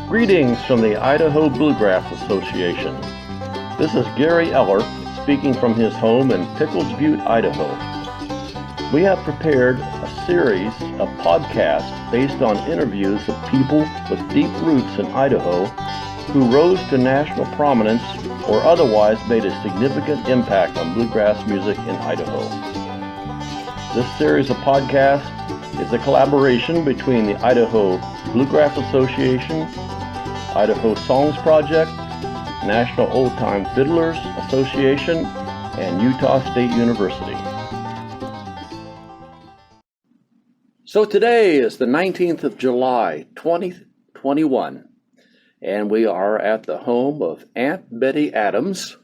Greetings from the Idaho Bluegrass Association. This is Gary Eller speaking from his home in Pickles Butte, Idaho. We have prepared a series of podcasts based on interviews of people with deep roots in Idaho who rose to national prominence or otherwise made a significant impact on bluegrass music in Idaho. This series of podcasts is a collaboration between the Idaho Bluegrass Association, Idaho Songs Project, National Old-Time Fiddlers Association, and Utah State University. So today is the 19th of July, 2021, and we are at the home of Aunt Betty Adams,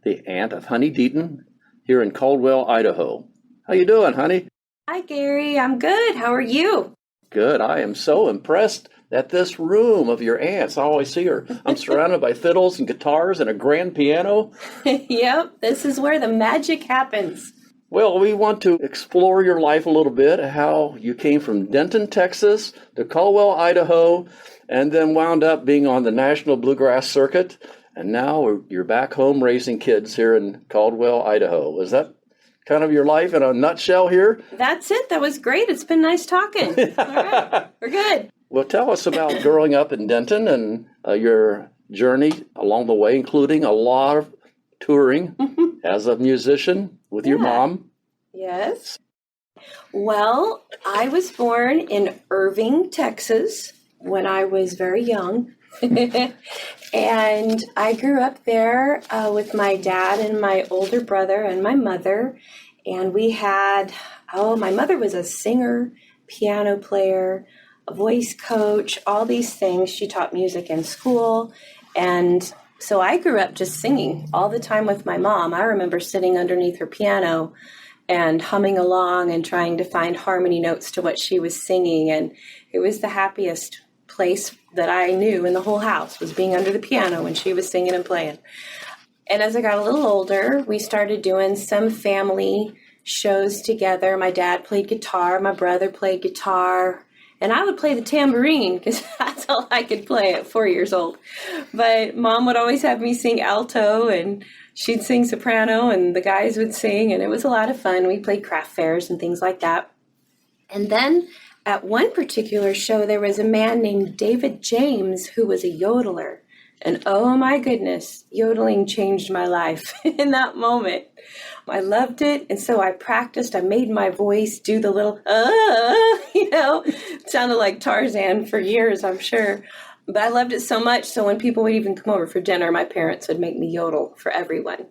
the aunt of Honi Deaton, here in Caldwell, Idaho. How you doing, honey? Hi, Gary. I'm good. How are you? Good. I am so impressed at this room of your aunt's. I always see her. I'm surrounded by fiddles and guitars and a grand piano. Yep, this is where the magic happens. Well, we want to explore your life a little bit, how you came from Denton, Texas to Caldwell, Idaho, and then wound up being on the National Bluegrass Circuit, and now you're back home raising kids here in Caldwell, Idaho. Is that kind of your life in a nutshell here? That's it. That was great. It's been nice talking. All right, we're good. Well, tell us about growing up in Denton and your journey along the way, including a lot of touring as a musician with your mom. Yes. Well, I was born in Irving, Texas, when I was very young. And I grew up there with my dad and my older brother and my mother. And we had, my mother was a singer, piano player, a voice coach, all these things. She taught music in school. And so I grew up just singing all the time with my mom. I remember sitting underneath her piano and humming along and trying to find harmony notes to what she was singing. And it was the happiest place that I knew in the whole house, was being under the piano when she was singing and playing. And as I got a little older, we started doing some family shows together. My dad played guitar, my brother played guitar, and I would play the tambourine because that's all I could play at 4 years old. But Mom would always have me sing alto, and she'd sing soprano, and the guys would sing, and it was a lot of fun. We played craft fairs and things like that. And then at one particular show, there was a man named David James who was a yodeler. And oh my goodness, yodeling changed my life in that moment. I loved it. And so I practiced. I made my voice do the little, sounded like Tarzan for years, I'm sure. But I loved it so much. So when people would even come over for dinner, my parents would make me yodel for everyone.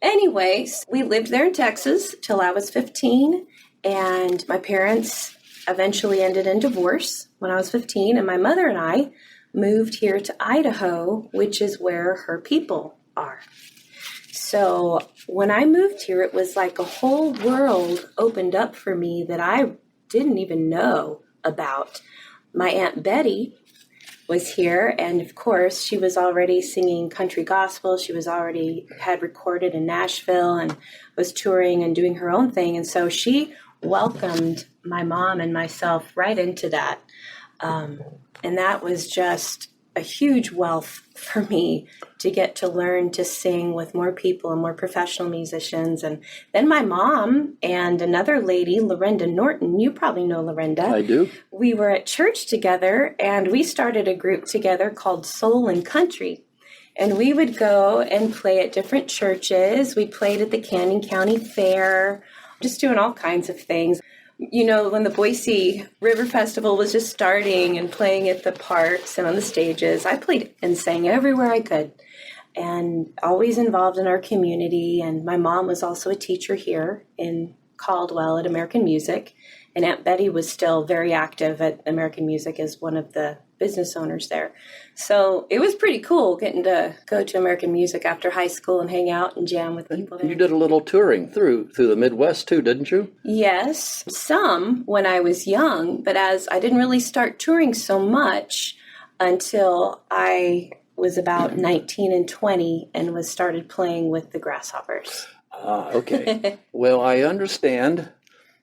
Anyways, we lived there in Texas till I was 15. And my parents eventually ended in divorce when I was 15. And my mother and I moved here to Idaho, which is where her people are. So when I moved here, it was like a whole world opened up for me that I didn't even know about. My Aunt Betty was here, and of course, she was already singing country gospel. She was already had recorded in Nashville and was touring and doing her own thing. And so she welcomed my mom and myself right into that. And that was just a huge wealth for me to get to learn to sing with more people and more professional musicians. And then my mom and another lady, Lorenda Norton, you probably know Lorenda. I do. We were at church together, and we started a group together called Soul and Country. And we would go and play at different churches. We played at the Canyon County Fair, just doing all kinds of things. You know, when the Boise River Festival was just starting and playing at the parks and on the stages, I played and sang everywhere I could, and always involved in our community. And my mom was also a teacher here in Caldwell at American Music, and Aunt Betty was still very active at American Music as one of the business owners there. So it was pretty cool getting to go to American Music after high school and hang out and jam with people there. You did a little touring through the Midwest too, didn't you? Yes, some when I was young, but as I didn't really start touring so much until I was about 19 and 20 and was started playing with the Grasshoppers. Okay. Well, I understand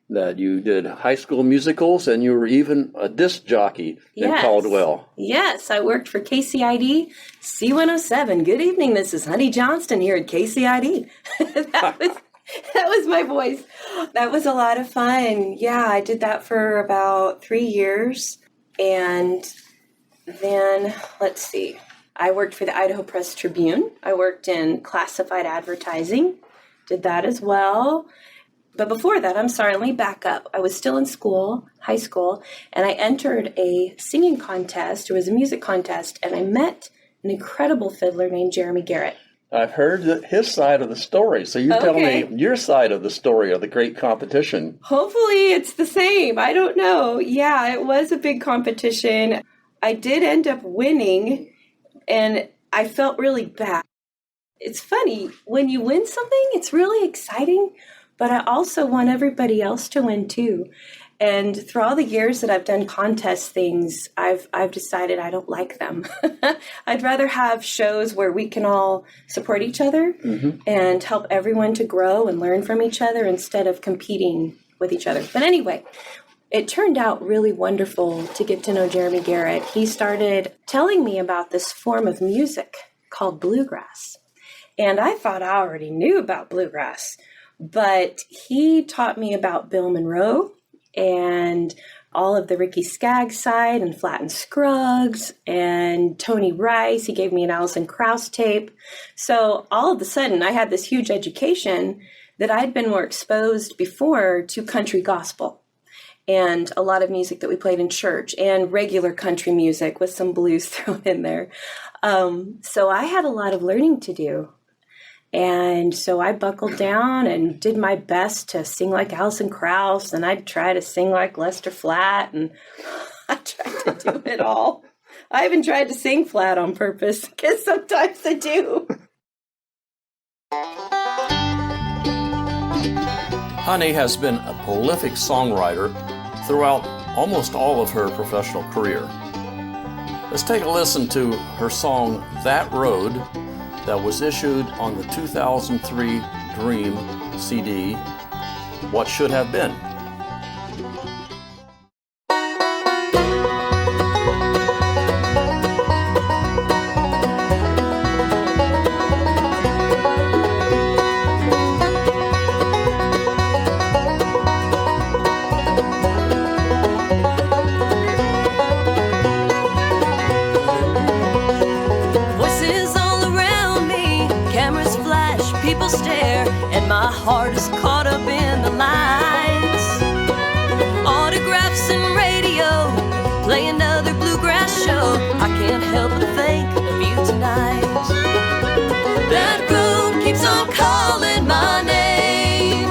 that you did high school musicals, and you were even a disc jockey in Caldwell. Yes, I worked for KCID C107. Good evening, this is Honi Johnston here at KCID. That was my voice. That was a lot of fun. Yeah, I did that for about 3 years. And then, let's see, I worked for the Idaho Press Tribune. I worked in classified advertising, did that as well. But before that, I'm sorry, let me back up. I was still in school, high school, and I entered a singing contest. It was a music contest, and I met an incredible fiddler named Jeremy Garrett. I've heard his side of the story, so you tell me your side of the story of the great competition. Hopefully it's the same. I don't know. Yeah, it was a big competition. I did end up winning, and I felt really bad. It's funny, when you win something, it's really exciting, but I also want everybody else to win too. And through all the years that I've done contest things, I've decided I don't like them. I'd rather have shows where we can all support each other and help everyone to grow and learn from each other instead of competing with each other. But anyway, it turned out really wonderful to get to know Jeremy Garrett. He started telling me about this form of music called bluegrass. And I thought I already knew about bluegrass, but he taught me about Bill Monroe and all of the Ricky Skaggs side and Flatt Scruggs and Tony Rice. He gave me an Alison Krauss tape. So all of a sudden I had this huge education that I'd been more exposed before to country gospel and a lot of music that we played in church and regular country music with some blues thrown in there. So I had a lot of learning to do. And so I buckled down and did my best to sing like Alison Krauss, and I'd try to sing like Lester Flatt, and I tried to do it all. I even tried to sing flat on purpose, because sometimes I do. Honi has been a prolific songwriter throughout almost all of her professional career. Let's take a listen to her song, That Road, that was issued on the 2003 Dream CD, What Should Have Been. My heart is caught up in the lights. Autographs and radio, play another bluegrass show. I can't help but think of you tonight. That road keeps on calling my name,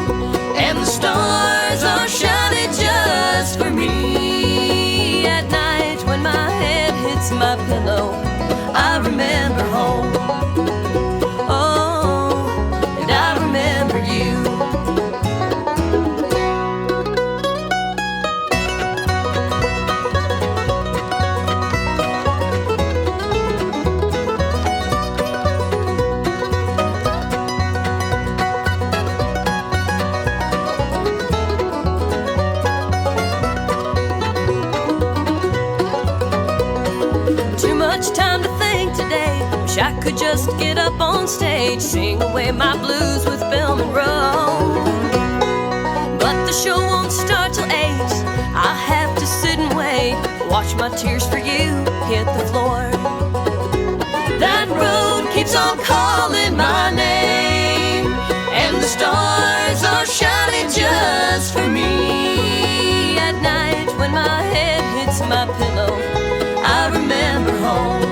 and the stars are shining just for me. At night when my head hits my pillow, I remember home. I could just get up on stage, sing away my blues with Bill Monroe. But the show won't start till 8. I'll have to sit and wait, watch my tears for you hit the floor. That road keeps on calling my name, and the stars are shining just for me. At night when my head hits my pillow, I remember home.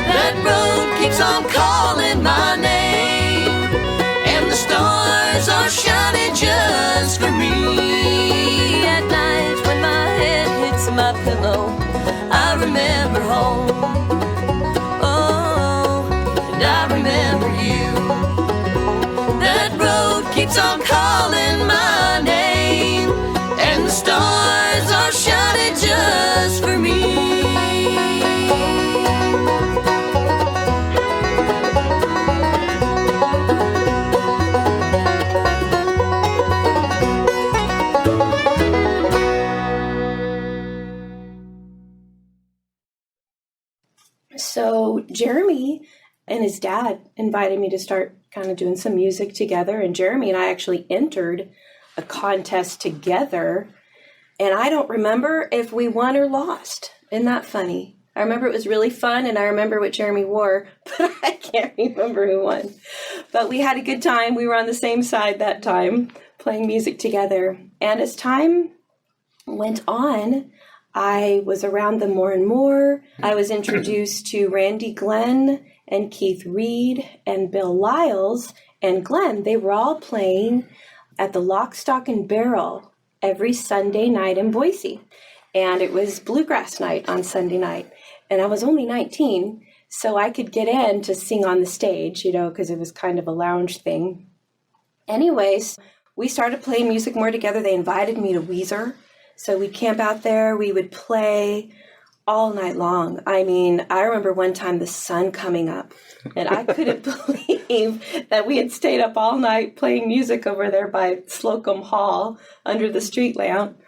That road keeps on calling my I remember you. That road keeps on calling my name, and the stars are shining just for me. So Jeremy and his dad invited me to start kind of doing some music together. And Jeremy and I actually entered a contest together. And I don't remember if we won or lost. Isn't that funny? I remember it was really fun, and I remember what Jeremy wore, but I can't remember who won. But we had a good time. We were on the same side that time, playing music together. And as time went on, I was around them more and more. I was introduced to Randy Glenn and Keith Reed and Bill Lyles and Glenn. They were all playing at the Lock, Stock, and Barrel every Sunday night in Boise. And it was Bluegrass night on Sunday night. And I was only 19, so I could get in to sing on the stage, because it was kind of a lounge thing. Anyways, we started playing music more together. They invited me to Weezer. So we'd camp out there, we would play all night long. I mean, I remember one time the sun coming up, and I couldn't believe that we had stayed up all night playing music over there by Slocum Hall under the street lamp.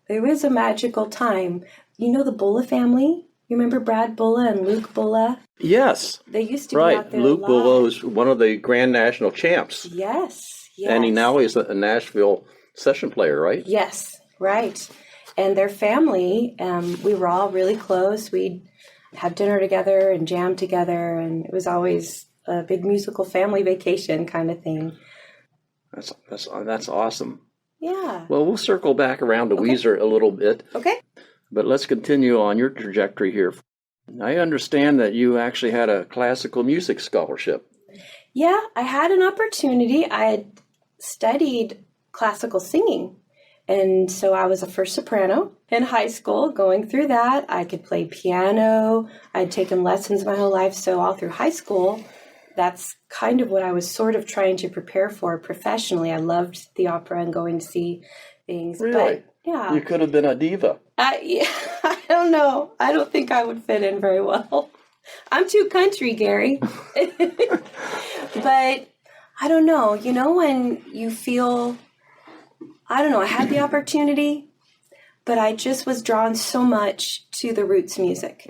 It was a magical time. You know the Bulla family? You remember Brad Bulla and Luke Bulla? Yes. They used to be out there Luke a lot. Bulla was one of the Grand National champs. Yes. And he now is a Nashville session player, right? Yes, right. And their family, we were all really close. We'd have dinner together and jam together, and it was always a big musical family vacation kind of thing. That's awesome. Yeah. Well, we'll circle back around to Weezer a little bit. Okay. But let's continue on your trajectory here. I understand that you actually had a classical music scholarship. Yeah, I had an opportunity. I had studied classical singing. And so I was a first soprano in high school. Going through that, I could play piano. I'd taken lessons my whole life. So all through high school, that's kind of what I was sort of trying to prepare for professionally. I loved the opera and going to see things. Really? But, yeah. You could have been a diva. Yeah, I don't know. I don't think I would fit in very well. I'm too country, Gary. But I don't know. When you feel... I don't know, I had the opportunity, but I just was drawn so much to the roots music.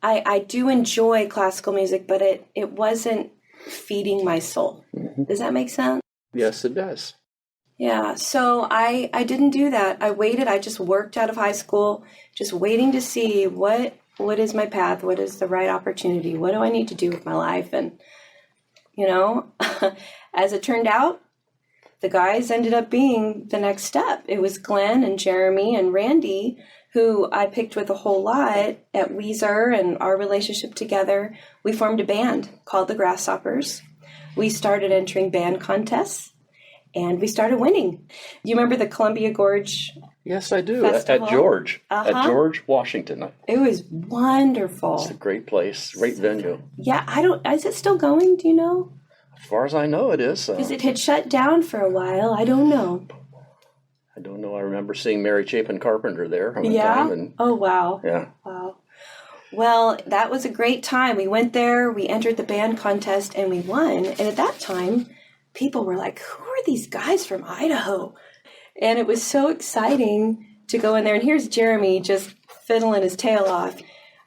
I do enjoy classical music, but it wasn't feeding my soul. Does that make sense? Yes, it does. Yeah, so I didn't do that. I waited. I just worked out of high school, just waiting to see what is my path, what is the right opportunity, what do I need to do with my life? And, as it turned out, the guys ended up being the next step. It was Glenn and Jeremy and Randy, who I picked with a whole lot at Weezer and our relationship together. We formed a band called the Grasshoppers. We started entering band contests, and we started winning. You remember the Columbia Gorge? Yes, I do. Festival? At George. Uh-huh. At George, Washington. It was wonderful. It's a great place, great venue. Yeah, is it still going? Do you know? As far as I know, it is. Because it had shut down for a while. I don't know. I don't know. I remember seeing Mary Chapin Carpenter there one Yeah? time. Oh, wow. Yeah. Wow. Well, that was a great time. We went there, we entered the band contest, and we won. And at that time, people were like, who are these guys from Idaho? And it was so exciting to go in there. And here's Jeremy just fiddling his tail off.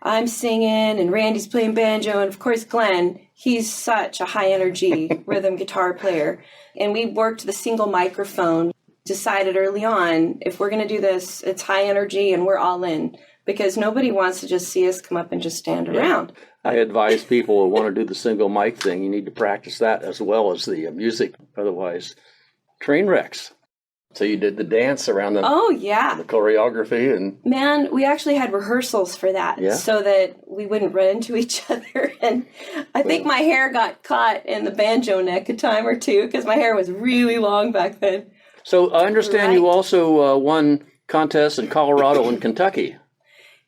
I'm singing, and Randy's playing banjo, and of course Glenn, he's such a high-energy rhythm guitar player. And we worked the single microphone, decided early on, if we're going to do this, it's high energy, and we're all in, because nobody wants to just see us come up and just stand around. I advise people who want to do the single mic thing, you need to practice that as well as the music, otherwise train wrecks. So you did the dance around the choreography, and man, we actually had rehearsals for that, so that we wouldn't run into each other. And I think my hair got caught in the banjo neck a time or two because my hair was really long back then. So I understand you also won contests in Colorado and Kentucky.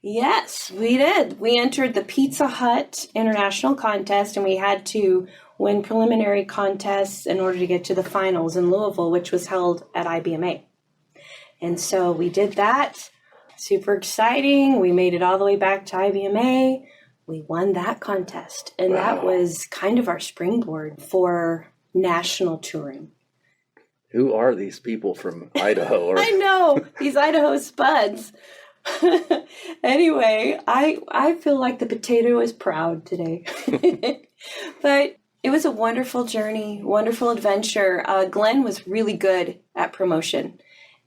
Yes, we did. We entered the Pizza Hut International Contest, and we had to win preliminary contests in order to get to the finals in Louisville, which was held at IBMA. And so we did that. Super exciting. We made it all the way back to IBMA. We won that contest, and that was kind of our springboard for national touring. Who are these people from Idaho? I know, these Idaho spuds. Anyway, I feel like the potato is proud today. But it was a wonderful journey, wonderful adventure. Glenn was really good at promotion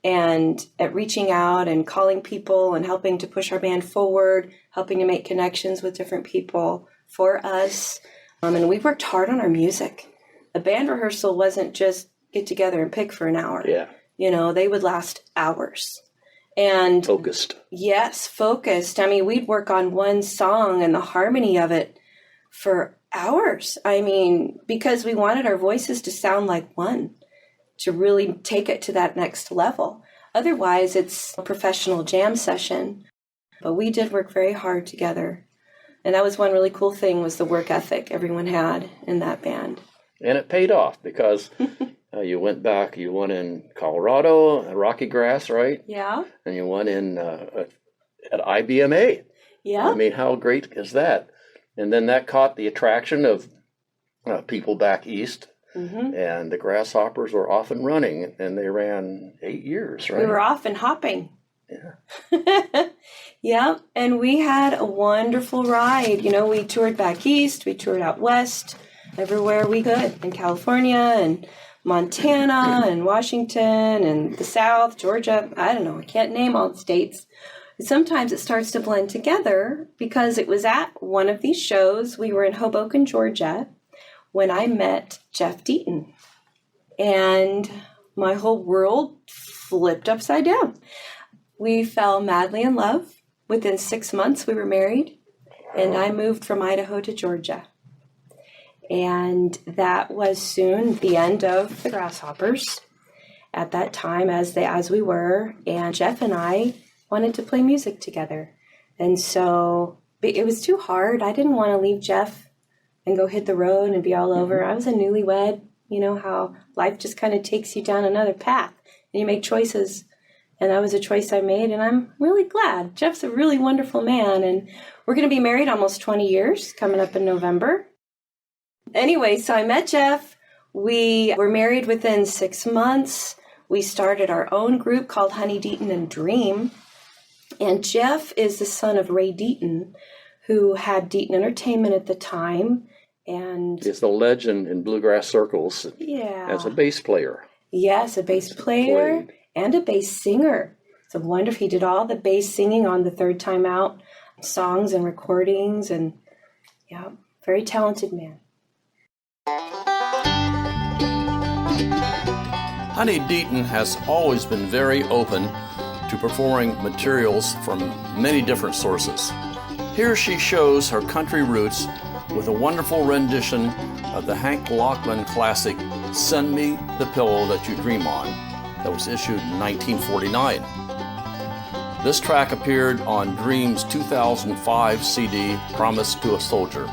and at reaching out and calling people and helping to push our band forward, helping to make connections with different people for us. And we worked hard on our music. A band rehearsal wasn't just get together and pick for an hour. Yeah. You know, they would last hours. And Focused. Yes, focused. I mean, we'd work on one song and the harmony of it for hours. I mean, because we wanted our voices to sound like one, to really take it to that next level. Otherwise, it's a professional jam session. But we did work very hard together. And that was one really cool thing, was the work ethic everyone had in that band. And it paid off because you went back, you won in Colorado, Rocky Grass, right? Yeah. And you won in at IBMA. Yeah. I mean, how great is that? And then that caught the attraction of people back east. Mm-hmm. And the Grasshoppers were off and running, and they ran 8 years, right? We were off and hopping. Yeah. Yeah, and we had a wonderful ride. You know, we toured back east, we toured out west, everywhere we could, in California and Montana and Washington and the South, Georgia. I don't know, I can't name all the states. Sometimes it starts to blend together because it was at one of these shows. We were in Hoboken, Georgia, when I met Jeff Deaton. And my whole world flipped upside down. We fell madly in love. Within 6 months, we were married, and I moved from Idaho to Georgia. And that was soon the end of the Grasshoppers at that time, as we were. And Jeff and I wanted to play music together. And so it was too hard. I didn't want to leave Jeff and go hit the road and be all over. I was a newlywed. You know how life just kind of takes you down another path, and you make choices. And that was a choice I made, and I'm really glad. Jeff's a really wonderful man, and we're going to be married almost 20 years, coming up in November. Anyway, so I met Jeff. We were married within 6 months. We started our own group called Honi Deaton and Dream. And Jeff is the son of Ray Deaton, who had Deaton Entertainment at the time. And it's the legend in bluegrass circles as a bass player. Yes, a bass player. And a bass singer. It's a wonderful. He did all the bass singing on the Third Time Out songs and recordings, and very talented man. Honi Deaton has always been very open to performing materials from many different sources. Here she shows her country roots with a wonderful rendition of the Hank Locklin classic, Send Me the Pillow That You Dream On, that was issued in 1949. This track appeared on Dream's 2005 CD, Promise to a Soldier.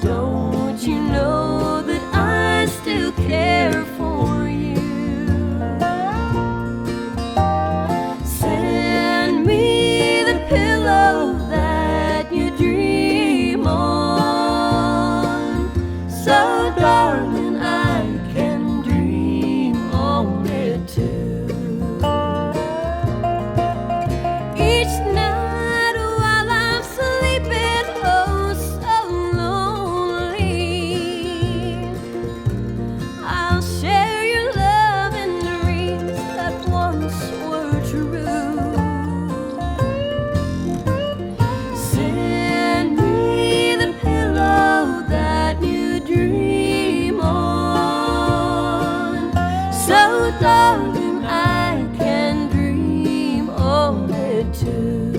Don't you know darling, I can dream on it too.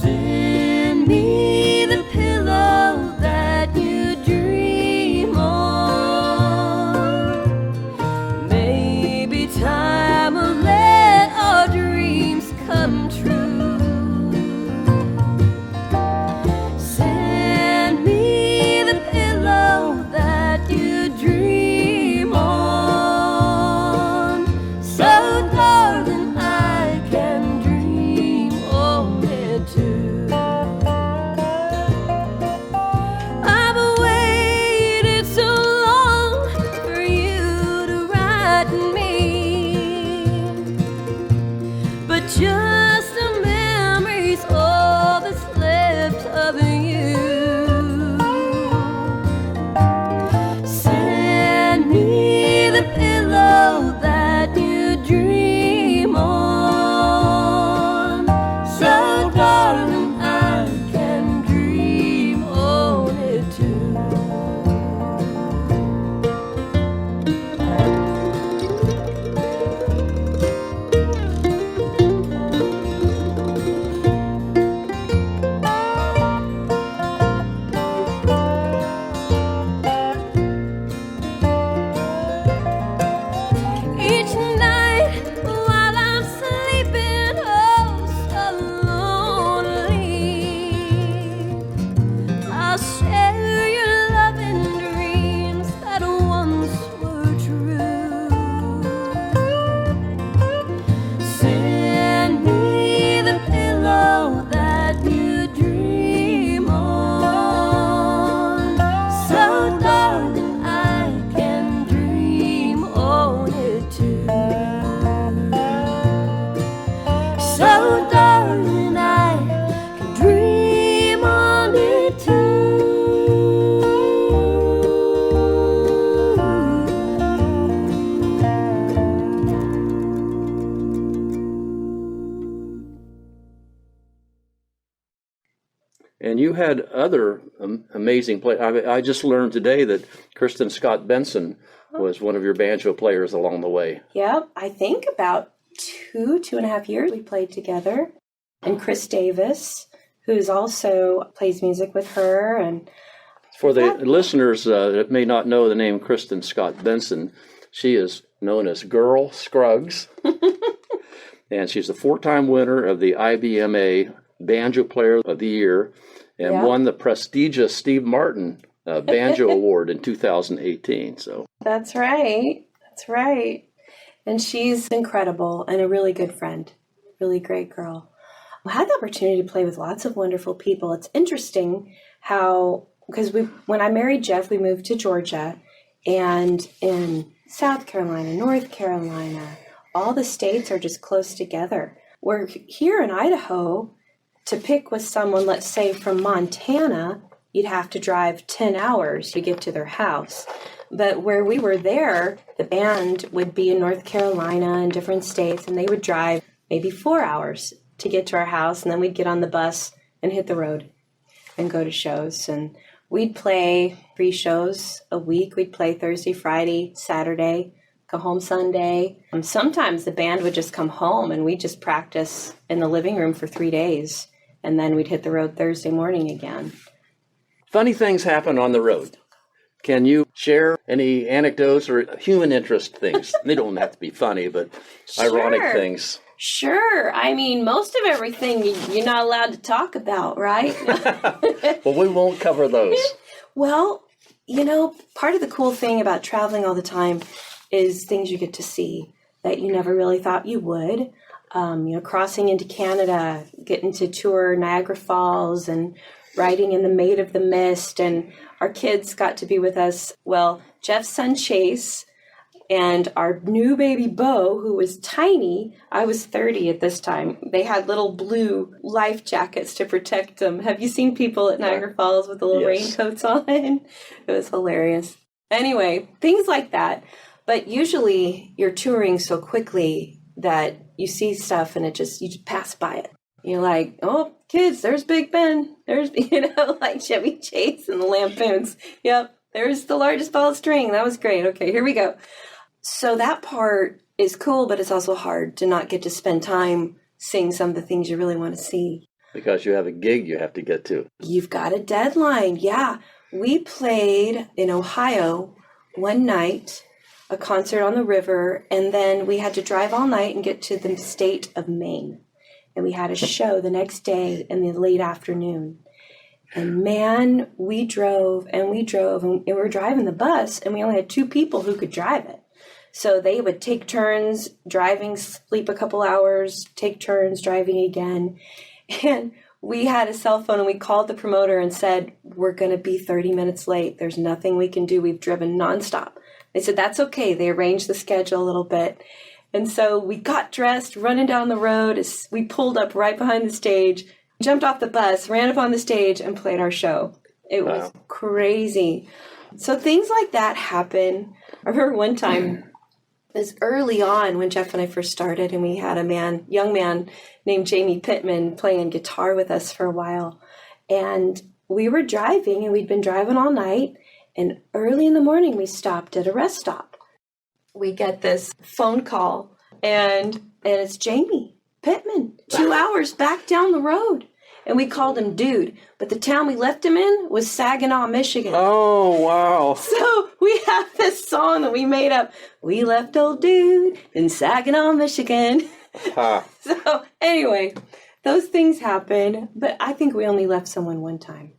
Send me the pillow that you dream on. Maybe time will let our dreams come true. Send me the pillow that you dream on. So darling, I can dream on it too. I've waited so long for you to write me, but just the memories, all that's left of you. Send me the pillow that you dream on. So darling, I can dream on it too. Each night while I'm sleeping, oh so lonely, I'll share your loving dreams that once were true. Send me the pillow that you dream on. So darling, I can dream on it too. So darling, I can dream on it And you had other amazing play. I just learned today that Kristen Scott Benson was one of your banjo players along the way. Yep, I think about 2.5 years we played together. And Chris Davis, who's also plays music with her. And For the listeners that may not know the name Kristen Scott Benson, she is known as Girl Scruggs. And she's the 4-time winner of the IBMA Banjo Player of the Year and Yeah. won the prestigious Steve Martin Banjo Award in 2018. So That's right. That's right. And she's incredible and a really good friend. Really great girl. I had the opportunity to play with lots of wonderful people. It's interesting how, because when I married Jeff, we moved to Georgia, and in South Carolina, North Carolina, all the states are just close together. We're here in Idaho. To pick with someone, let's say from Montana, you'd have to drive 10 hours to get to their house. But where we were there, the band would be in North Carolina and different states, and they would drive maybe 4 hours to get to our house, and then we'd get on the bus and hit the road and go to shows. And we'd play 3 shows a week. We'd play Thursday, Friday, Saturday, go home Sunday. And sometimes the band would just come home and we'd just practice in the living room for 3 days, and then we'd hit the road Thursday morning again. funny things happen on the road. Can you share any anecdotes or human interest things? They don't have to be funny, but ironic Sure. things. Sure. I mean, most of everything you're not allowed to talk about, right? Well, we won't cover those. Well, you know, part of the cool thing about traveling all the time is things you get to see that you never really thought you would. You know, crossing into Canada, getting to tour Niagara Falls and riding in the Maid of the Mist, and our kids got to be with us. Well, Jeff's son Chase and our new baby Bo, who was tiny. I was 30 at this time. They had little blue life jackets to protect them. Have you seen people at Niagara Falls with the little raincoats on? It was hilarious. Anyway, things like that. But usually you're touring so quickly that you see stuff and you just pass by it. You're like, oh, kids, there's Big Ben. There's, like Chevy Chase and the Lampoons. Yep, there's the largest ball of string. That was great. Okay, here we go. So that part is cool, but it's also hard to not get to spend time seeing some of the things you really want to see. Because you have a gig you have to get to. You've got a deadline. Yeah. We played in Ohio one night, a concert on the river, and then we had to drive all night and get to the state of Maine. And we had a show the next day in the late afternoon. And man, we drove, and we were driving the bus, and we only had 2 people who could drive it. So they would take turns driving, sleep a couple hours, take turns driving again. And we had a cell phone, and we called the promoter and said, we're going to be 30 minutes late. There's nothing we can do. We've driven nonstop. They said, that's okay. They arranged the schedule a little bit. And so we got dressed, running down the road. We pulled up right behind the stage, jumped off the bus, ran up on the stage, and played our show. It was crazy. So things like that happen. I remember one time, it was early on when Jeff and I first started, and we had a young man named Jamie Pittman playing guitar with us for a while. And we were driving, and we'd been driving all night, and early in the morning we stopped at a rest stop. We get this phone call, and it's Jamie Pittman, 2 hours back down the road. And we called him Dude, but the town we left him in was Saginaw, Michigan. Oh, wow. So we have this song that we made up. We left old Dude in Saginaw, Michigan. So anyway, those things happen, but I think we only left someone one time.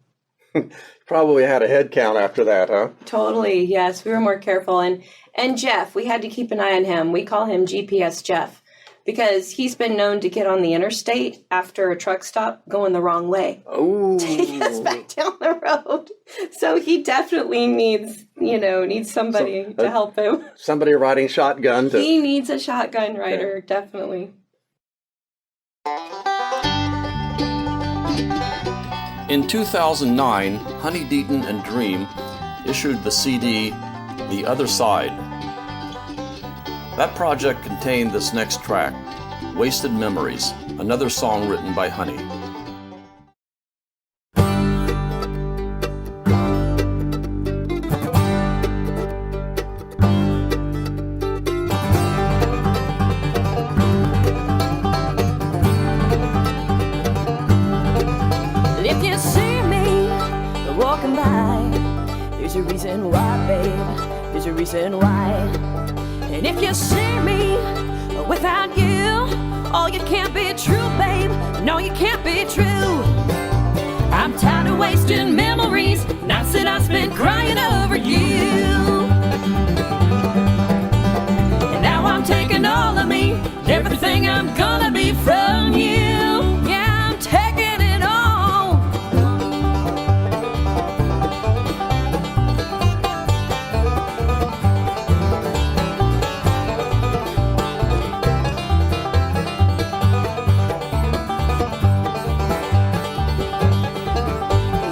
Probably had a head count after that, huh? Totally, yes. We were more careful. And Jeff, we had to keep an eye on him. We call him GPS Jeff, because he's been known to get on the interstate after a truck stop going the wrong way. Oh. Take us back down the road. So he definitely needs somebody to help him. Somebody riding shotgun. He needs a shotgun rider, definitely. In 2009, Honi Deaton and Dream issued the CD, The Other Side. That project contained this next track, Wasted Memories, another song written by Honi. If you see me walking by, there's a reason why, babe, there's a reason why. And if you see me without you, oh, you can't be true, babe. No, you can't be true. I'm tired of wasting memories, nights that I spent crying over you. And now I'm taking all of me, everything I'm gonna be from you. Yeah, I'm taking it all.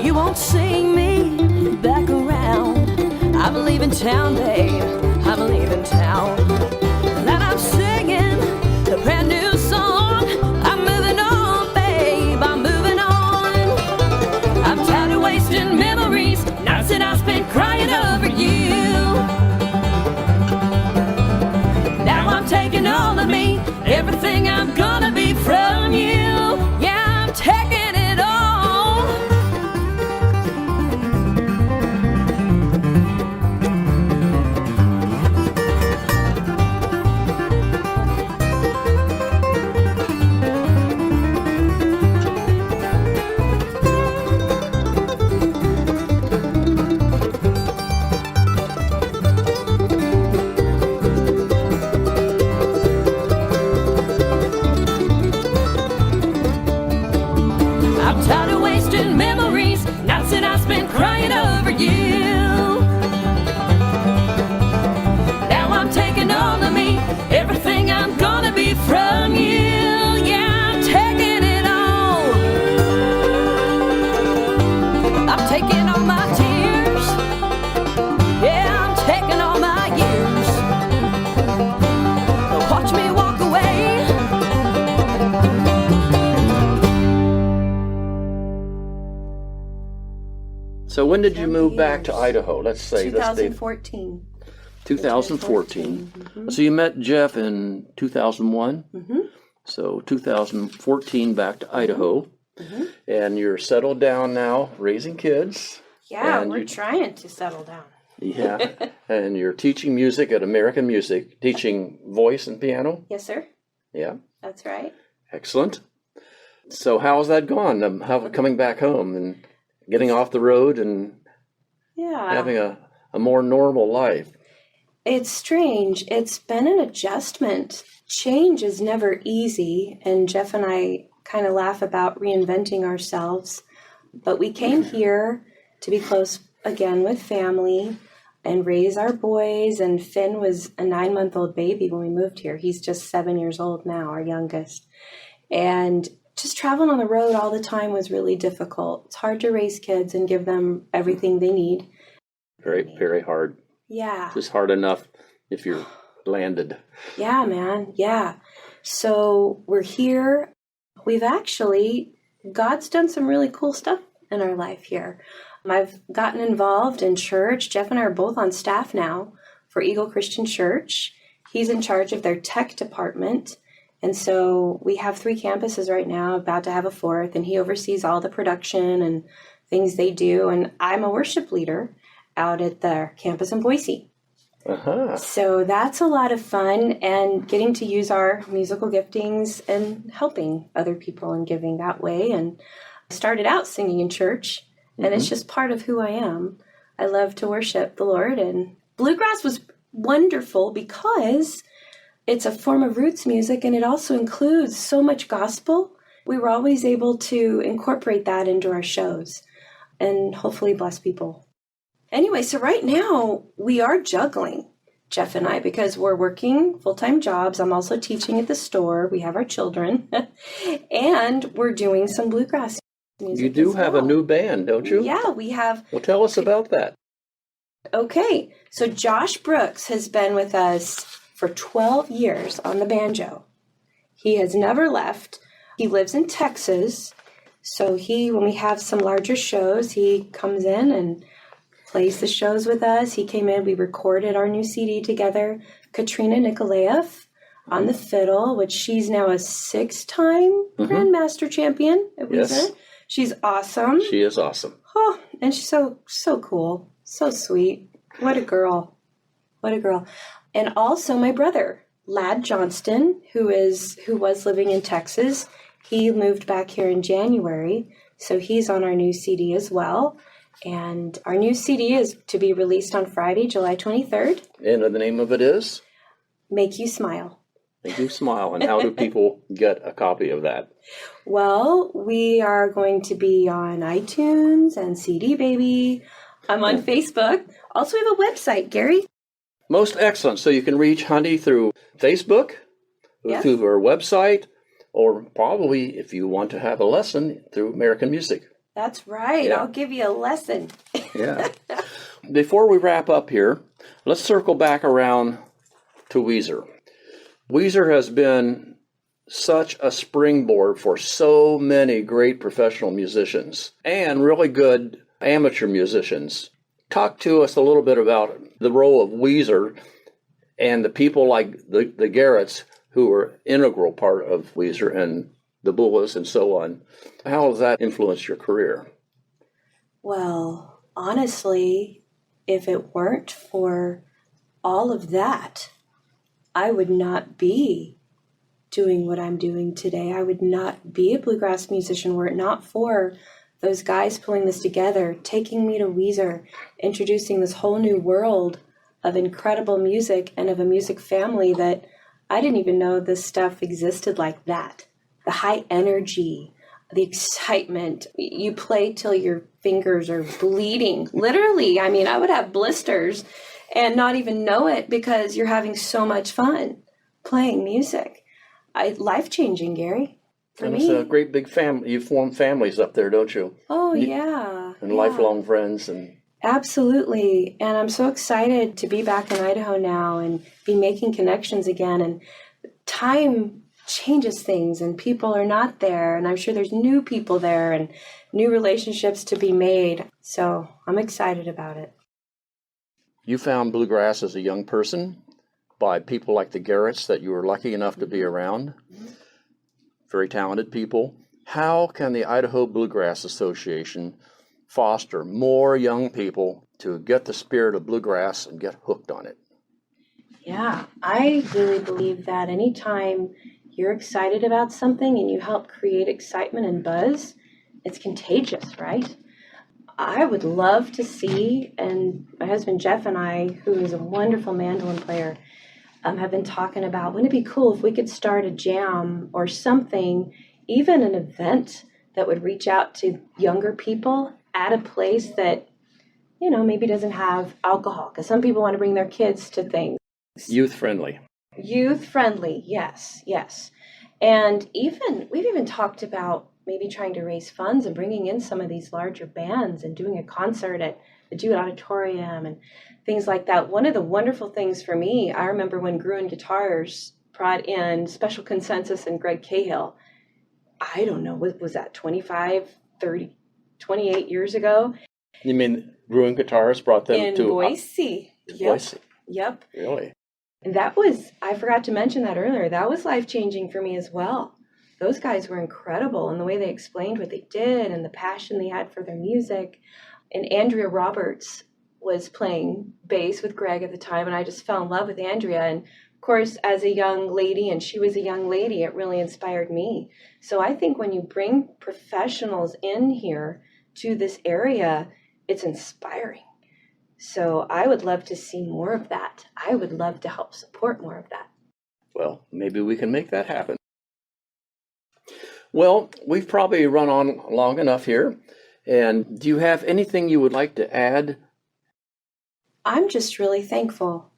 You won't see me back around. I'm leaving town, babe, I'm leaving town. And I'm singing a brand new song. I'm moving on, babe, I'm moving on. I'm tired of wasting memories, nights that I spent crying over you. Now I'm taking all of me, everything I'm gonna be from you. Yeah, I'm taking it all. So when did you move back to Idaho? Let's say 2014. 2014. So you met Jeff in 2001. So 2014 back to Idaho, and you're settled down now, raising kids. Yeah, we're trying to settle down. Yeah, and you're teaching music at American Music, teaching voice and piano. Yes, sir. Yeah, that's right. Excellent. So how's that gone? How coming back home and getting off the road and having a more normal life? It's strange. It's been an adjustment. Change is never easy, and Jeff and I kind of laugh about reinventing ourselves. But we came here to be close again with family and raise our boys. And Finn was a 9-month-old baby when we moved here. He's just 7 years old now, our youngest. And just traveling on the road all the time was really difficult. It's hard to raise kids and give them everything they need. Very, very hard. Yeah. Just hard enough if you're landed. Yeah, man. Yeah. So we're here. God's done some really cool stuff in our life here. I've gotten involved in church. Jeff and I are both on staff now for Eagle Christian Church. He's in charge of their tech department. And so we have 3 campuses right now, about to have a 4th, and he oversees all the production and things they do. And I'm a worship leader out at their campus in Boise. So that's a lot of fun, and getting to use our musical giftings and helping other people and giving that way. And I started out singing in church, and it's just part of who I am. I love to worship the Lord, and Bluegrass was wonderful because it's a form of roots music, and it also includes so much gospel. We were always able to incorporate that into our shows and hopefully bless people. Anyway, so right now we are juggling, Jeff and I, because we're working full-time jobs. I'm also teaching at the store. We have our children, and we're doing some bluegrass music. You do have a new band, don't you? Yeah, we have. Well, tell us about that. Okay, so Josh Brooks has been with us for 12 years on the banjo. He has never left. He lives in Texas, so when we have some larger shows, he comes in and plays the shows with us. He came in, we recorded our new CD together. Katrina Nicolayeff on the fiddle, which she's now a 6-time Grandmaster champion at Weezer. Yes. She's awesome. She is awesome. Oh, and she's so cool. So sweet. What a girl. What a girl. And also my brother, Lad Johnston, who was living in Texas. He moved back here in January, so he's on our new CD as well. And our new CD is to be released on Friday, July 23rd. And the name of it is? Make You Smile. Make You Smile. And how do people get a copy of that? Well, we are going to be on iTunes and CD Baby. I'm on Facebook. Also, we have a website, Gary. Most excellent. So you can reach Honi through Facebook, through her website, or probably, if you want to have a lesson, through American Music. That's right. Yeah. I'll give you a lesson. Yeah. Before we wrap up here, let's circle back around to Weezer. Weezer has been such a springboard for so many great professional musicians and really good amateur musicians. Talk to us a little bit about the role of Weezer and the people like the Garretts who are integral part of Weezer and the Bullas and so on. How has that influenced your career? Well, honestly, if it weren't for all of that, I would not be doing what I'm doing today. I would not be a bluegrass musician were it not for those guys pulling this together, taking me to Weezer, introducing this whole new world of incredible music and of a music family that I didn't even know this stuff existed like that. The high energy, the excitement. You play till your fingers are bleeding. Literally, I mean, I would have blisters and not even know it because you're having so much fun playing music. Life-changing, Gary. And it's a great big family. You form families up there, don't you? Oh, yeah. And lifelong friends. Absolutely. And I'm so excited to be back in Idaho now and be making connections again. And time changes things, and people are not there, and I'm sure there's new people there and new relationships to be made. So I'm excited about it. You found bluegrass as a young person by people like the Garretts that you were lucky enough to be around. Very talented people. How can the Idaho Bluegrass Association foster more young people to get the spirit of bluegrass and get hooked on it? Yeah, I really believe that anytime you're excited about something and you help create excitement and buzz, it's contagious, right? I would love to see, and my husband Jeff and I, who is a wonderful mandolin player, have been talking about, wouldn't it be cool if we could start a jam or something, even an event that would reach out to younger people at a place that, you know, maybe doesn't have alcohol, because some people want to bring their kids to things. Youth friendly. Youth friendly, yes. And we've even talked about maybe trying to raise funds and bringing in some of these larger bands and doing a concert at the Jewett Auditorium and things like that. One of the wonderful things for me, I remember when Gruen Guitars brought in Special Consensus and Greg Cahill. I don't know, was that 25, 30, 28 years ago? You mean Gruen Guitars brought them in to Boise? Boise? Yep. Really? And that was, I forgot to mention that earlier, that was life-changing for me as well. Those guys were incredible, and the way they explained what they did and the passion they had for their music. And Andrea Roberts was playing bass with Greg at the time, and I just fell in love with Andrea. And of course, as a young lady, and she was a young lady, it really inspired me. So I think when you bring professionals in here to this area, it's inspiring. So I would love to see more of that. I would love to help support more of that. Well, maybe we can make that happen. Well, we've probably run on long enough here. And do you have anything you would like to add? I'm just really thankful.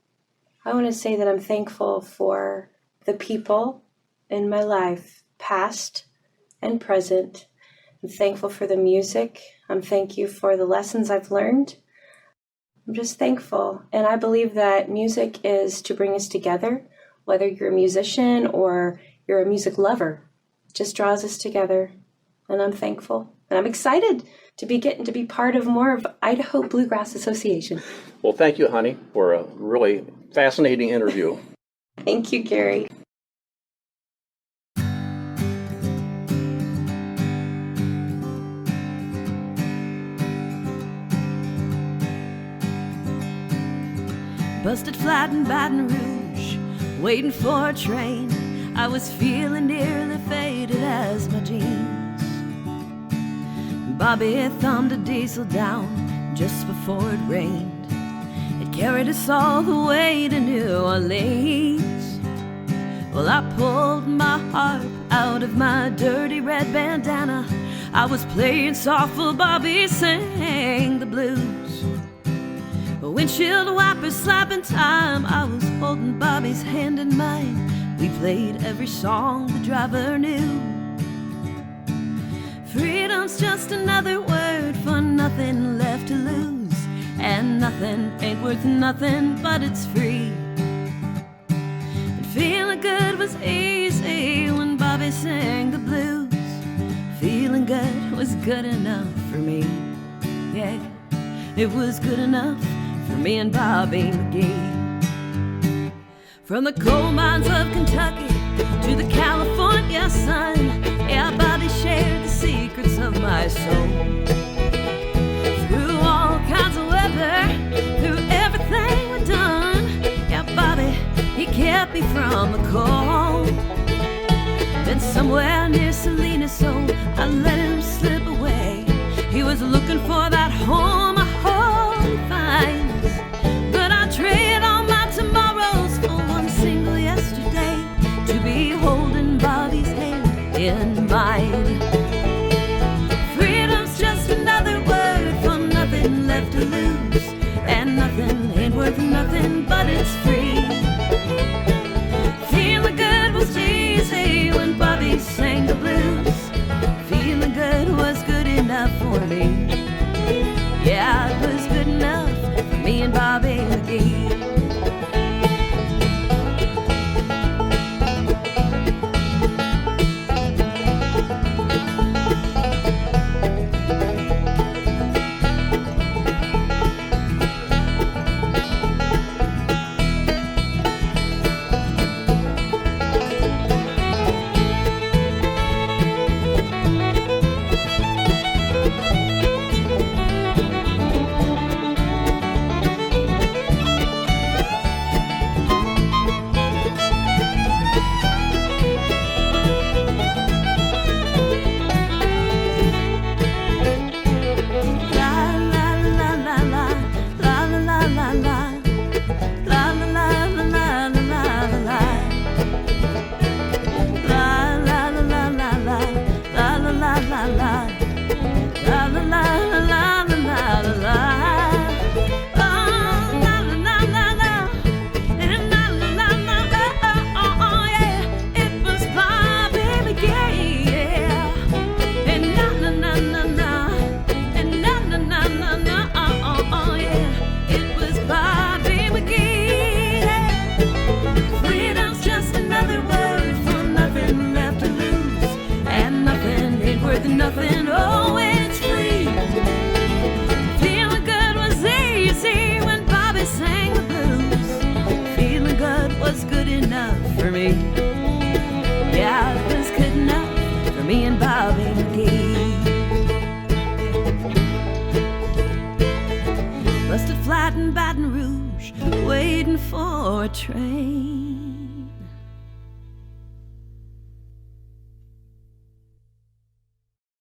I want to say that I'm thankful for the people in my life, past and present. I'm thankful for the music. I'm thankful for the lessons I've learned. I'm just thankful. And I believe that music is to bring us together, whether you're a musician or you're a music lover. It just draws us together. And I'm thankful. And I'm excited to be getting to be part of more of Idaho Bluegrass Association. Well, thank you, honey, for a really fascinating interview. Thank you, Gary. Busted flat in Baton Rouge, waiting for a train. I was feeling nearly faded as my jeans. Bobby thumbed a diesel down just before it rained. It carried us all the way to New Orleans. Well, I pulled my harp out of my dirty red bandana. I was playing soft while Bobby sang the blues. Windshield wipers slapping time, I was holding Bobby's hand in mine. We played every song the driver knew. Freedom's just another word for nothing left to lose. And nothing ain't worth nothing, but it's free. And feeling good was easy when Bobby sang the blues. Feeling good was good enough for me. Yeah, it was good enough for me and Bobby McGee. From the coal mines of Kentucky to the California sun, yeah, Bobby shared the secrets of my soul. Through all kinds of weather, through everything we've done, yeah, Bobby, he kept me from the cold. Then somewhere near Salinas, so I let him slip away. He was looking for that home I hope he finds. But I trade all my tomorrows for one single yesterday, to be holding Bobby's hand in mine. Freedom's just another word for nothing left to lose. And nothing ain't worth nothing, but it's free. Feeling good was easy when Bobby sang the blues. Feeling good was good enough for me. Yeah, it was good enough for me me. Yeah, it was good enough for me and Bobby McGee. Busted flat in Baton Rouge, waiting for a train.